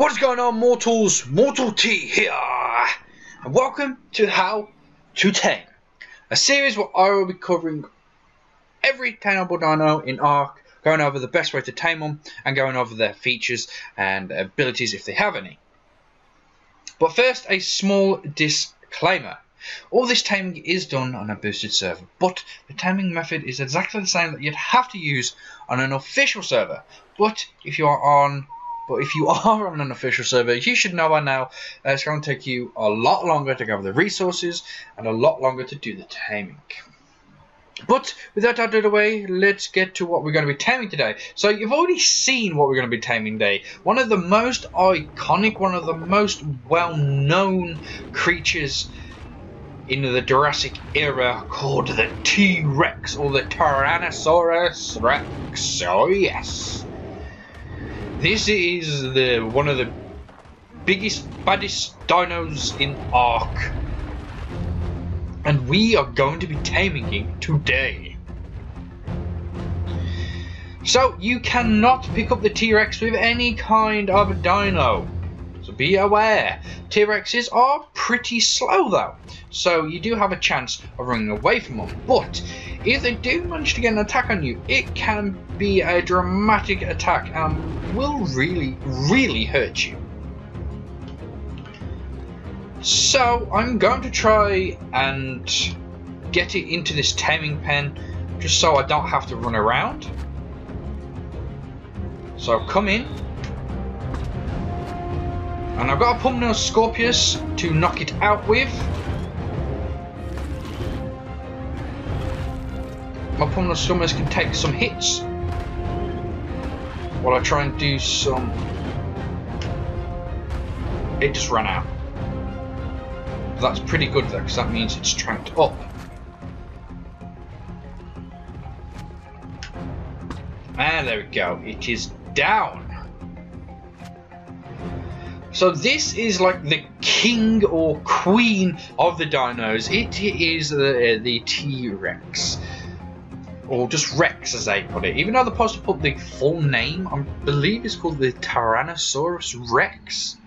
What is going on, mortals? Mortal T here, and welcome to How To Tame, a series where I will be covering every tameable dino in Ark, going over the best way to tame them, and going over their features and abilities if they have any. But first, a small disclaimer. All this taming is done on a boosted server, but the taming method is exactly the same that you'd have to use on an official server. But if you are on an official server, you should know by now that it's going to take you a lot longer to gather the resources and a lot longer to do the taming. But with that out of the way, let's get to what we're going to be taming today. So you've already seen what we're going to be taming today. One of the most iconic, one of the most well-known creatures in the Jurassic era, called the T-Rex or the Tyrannosaurus Rex. Oh yes. This is one of the biggest, baddest dinos in Ark, and we are going to be taming him today. So you cannot pick up the T-Rex with any kind of a dino, so be aware. T-Rexes are pretty slow though, so you do have a chance of running away from them. But if they do manage to get an attack on you, it can be a dramatic attack and will really hurt you. So I'm going to try and get it into this taming pen just so I don't have to run around. So come in, and I've got a Pulmonoscorpius to knock it out with. My Pulmonoscorpius can take some hits while I try and do some. It just ran out. That's pretty good though, because that means it's tranked up. And there we go, it is down. So this is like the king or queen of the dinos. It is the T-Rex, or just Rex as they put it. Even though they're supposed to put the full name, I believe it's called the Tyrannosaurus Rex.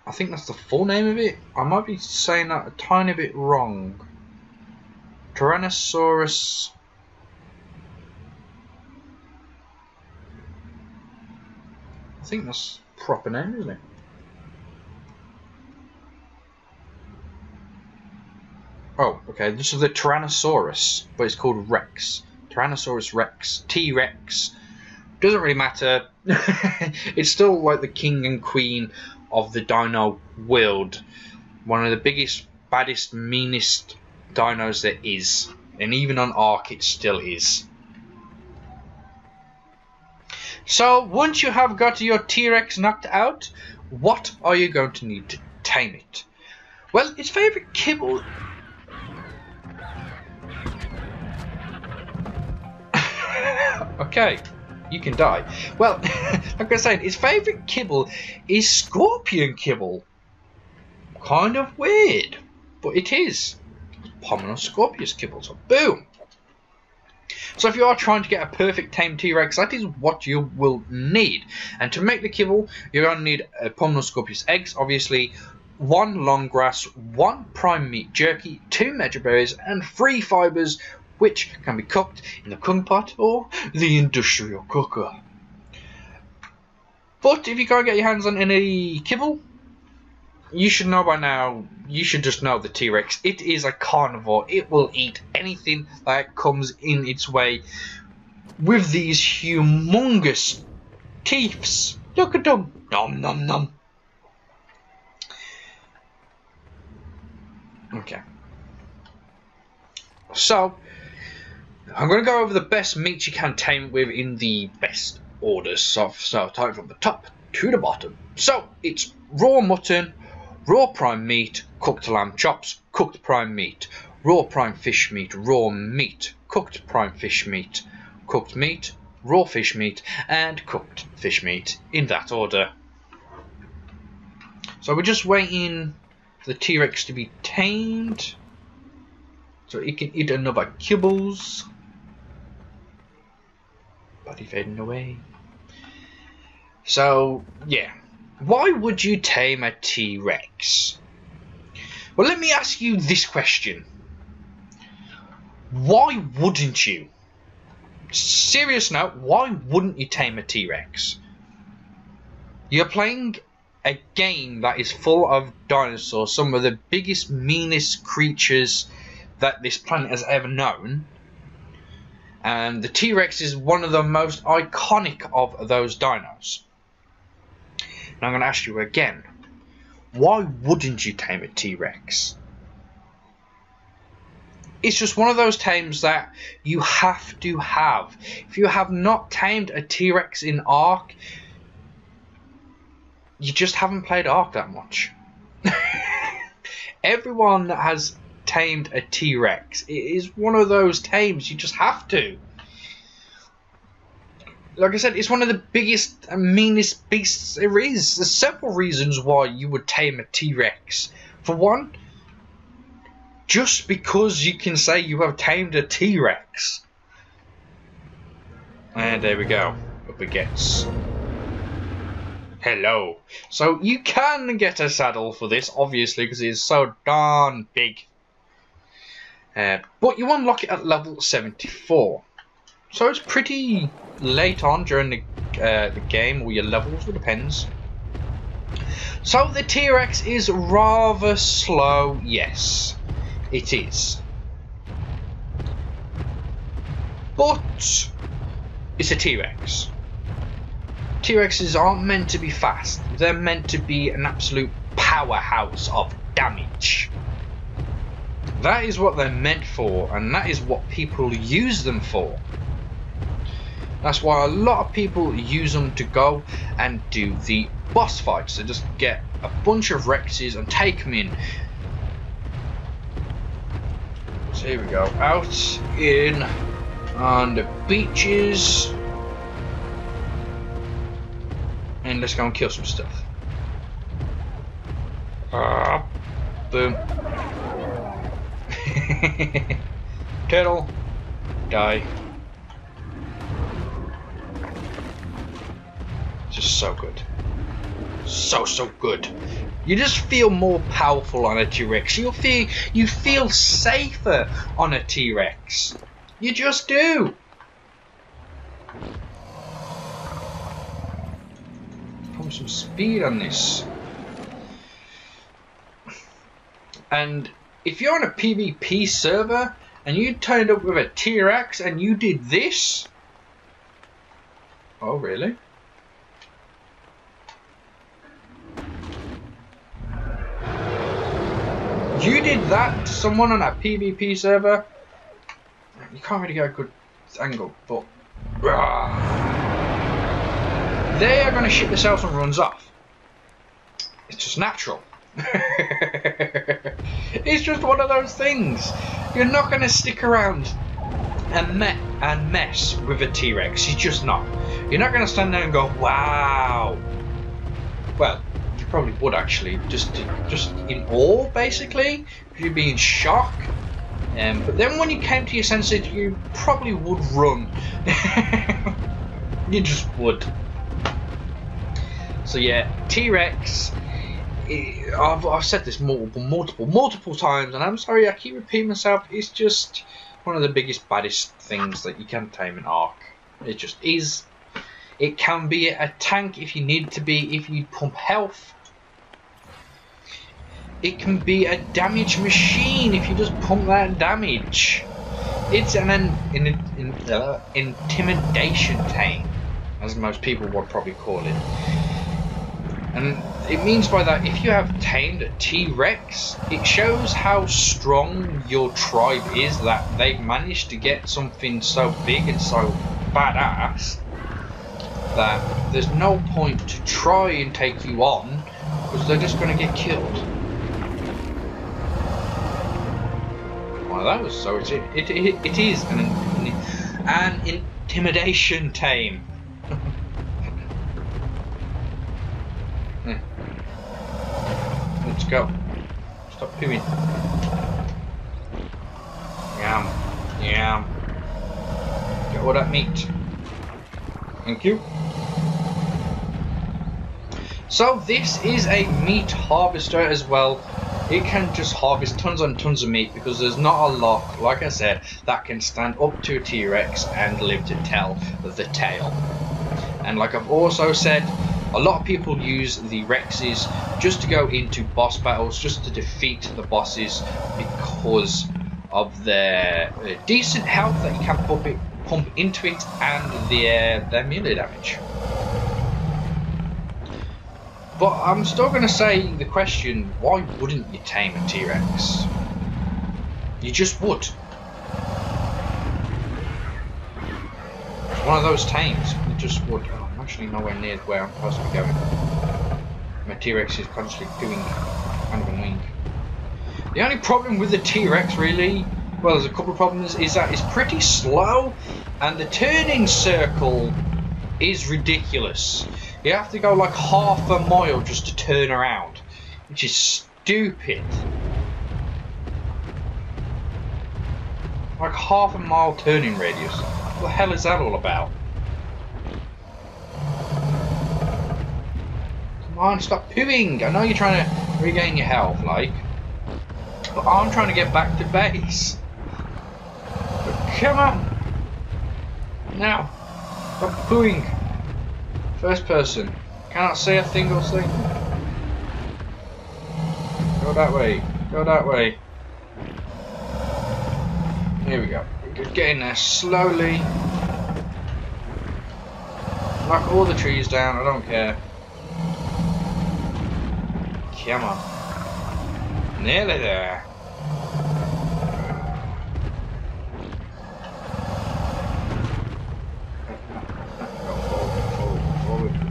I think that's the full name of it. I might be saying that a tiny bit wrong. Tyrannosaurus. I think that's the proper name, isn't it? Oh, okay. This is the Tyrannosaurus, but it's called Rex. Tyrannosaurus Rex. T-Rex. Doesn't really matter. It's still like the king and queen of the dino world. One of the biggest, baddest, meanest dinos there is. And even on Ark it still is. So once you have got your T-Rex knocked out, what are you going to need to tame it? Well, its favourite kibble... Okay, you can die. Well, like I was saying, its favourite kibble is scorpion kibble. Kind of weird, but it is. Pulmonoscorpius kibble, so boom. So if you are trying to get a perfect tame T-Rex, that is what you will need. And to make the kibble, you're going to need Pulmonoscorpius eggs, obviously, 1 long grass, 1 prime meat jerky, 2 mejoberries, and 3 fibres, which can be cooked in the cooking pot or the industrial cooker. But if you can't get your hands on any kibble, you should know by now, you should just know the T-Rex. It is a carnivore. It will eat anything that comes in its way with these humongous teeths. Look at them. Nom nom nom. Okay. So, I'm going to go over the best meats you can tame with in the best orders. So time from the top to the bottom. So, it's raw mutton, raw prime meat, cooked lamb chops, cooked prime meat, raw prime fish meat, raw meat, cooked prime fish meat, cooked meat, raw fish meat, and cooked fish meat, in that order. So we're just waiting for the T-Rex to be tamed, so it can eat another kibbles. Body fading away. So, yeah. Why would you tame a T-Rex? Well, let me ask you this question. Why wouldn't you? Serious note, why wouldn't you tame a T-Rex? You're playing a game that is full of dinosaurs, some of the biggest, meanest creatures that this planet has ever known. And the T-Rex is one of the most iconic of those dinos. And I'm going to ask you again, why wouldn't you tame a T-Rex? It's just one of those tames that you have to have. If you have not tamed a T-Rex in Ark, you just haven't played Ark that much. Everyone that has tamed a T-Rex. It is one of those tames you just have to. Like I said, it's one of the biggest and meanest beasts there is. There's several reasons why you would tame a T-Rex. For one, just because you can say you have tamed a T-Rex. And there we go. Up it gets. Hello. So you can get a saddle for this, obviously, because it is so darn big. But you unlock it at level 74. So it's pretty late on during the game, or your levels, it depends. So the T-Rex is rather slow, yes, it is. But it's a T-Rex. T-Rexes aren't meant to be fast, they're meant to be an absolute powerhouse of damage. That is what they're meant for, and that is what people use them for. That's why a lot of people use them to go and do the boss fights. They just get a bunch of Rexes and take them in. So here we go, out in on the beaches. And let's go and kill some stuff. Boom. Turtle, die. Just so good. So good. You just feel more powerful on a T-Rex. You feel safer on a T-Rex. You just do. Put some speed on this. And if you're on a PvP server and you turned up with a T-Rex and you did this. Oh, really? You did that to someone on a PvP server. You can't really get a good angle, but they are going to shit themselves and runs off. It's just natural. It's just one of those things. You're not going to stick around and mess with a T-Rex. You're just not. You're not going to stand there and go, wow. Well, you probably would actually, just in awe, basically. You'd be in shock. But then when you came to your senses, you probably would run. You just would. So yeah, T-Rex. I've said this multiple times, and I'm sorry I keep repeating myself. It's just one of the biggest, baddest things that you can tame in Ark. It just is. It can be a tank if you need it to be, if you pump health. It can be a damage machine if you just pump that damage. It's an intimidation tame, as most people would probably call it. And it means by that, if you have tamed a T-Rex, it shows how strong your tribe is, that they've managed to get something so big and so badass that there's no point to try and take you on, because they're just going to get killed. One of those. So it is an intimidation tame. Let's go. Stop pooing. Yum. Yum. Get all that meat. Thank you. So this is a meat harvester as well. It can just harvest tons and tons of meat because there's not a lot, like I said, that can stand up to a T-Rex and live to tell the tale. And like I've also said, a lot of people use the Rexes just to go into boss battles, just to defeat the bosses because of their decent health that you can pump into it and their melee damage. But I'm still going to say the question, why wouldn't you tame a T-Rex? You just would. It's one of those tames, you just would. Oh, I'm actually nowhere near where I'm supposed to be going. My T-Rex is constantly doing kind of annoying. The only problem with the T-Rex really, well, there's a couple of problems, is that it's pretty slow and the turning circle is ridiculous. You have to go like half a mile just to turn around, which is stupid. Like half a mile turning radius. What the hell is that all about? Come on, stop pooing. I know you're trying to regain your health, like. But I'm trying to get back to base. But come on. Now. Stop pooing. First person. Cannot see a single thing. Go that way. Go that way. Here we go. We're getting there slowly. Knock all the trees down. I don't care. Come on. Nearly there.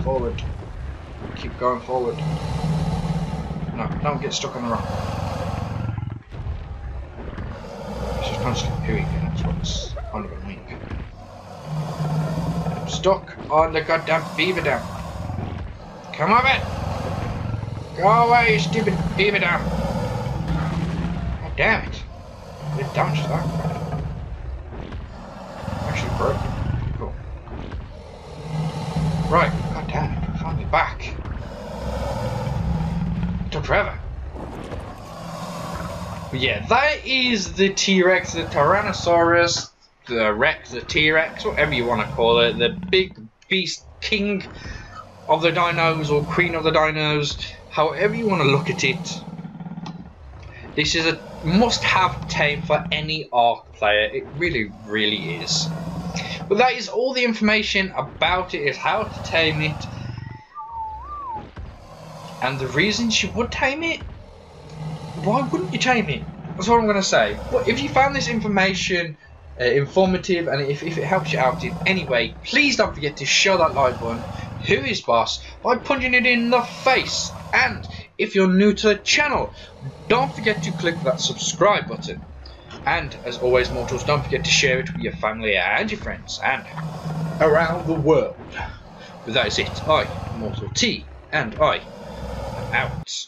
Forward. Keep going forward. No, don't get stuck on the rock. It's just constantly pooing, and that's what's kind of annoying. I'm stuck on the goddamn beaver dam. Come on, man! Go away, you stupid beaver dam! God damn it! I did damage to that. Actually broke it. Cool. Right. Damn it, finally back. It took forever. But yeah, that is the T-Rex, the Tyrannosaurus, the Rex, the T-Rex, whatever you want to call it, the big beast king of the dinos or queen of the dinos, however you want to look at it. This is a must-have tame for any Ark player. It really, really is. But that is all the information about it, is how to tame it and the reasons you would tame it. Why wouldn't you tame it? That's what I'm going to say. But if you found this information informative and if it helps you out in any way, please don't forget to show that like button, who is boss, by punching it in the face. And if you're new to the channel, don't forget to click that subscribe button. And as always, mortals, don't forget to share it with your family and your friends and around the world. But that is it. I, Mortal T, and I am out.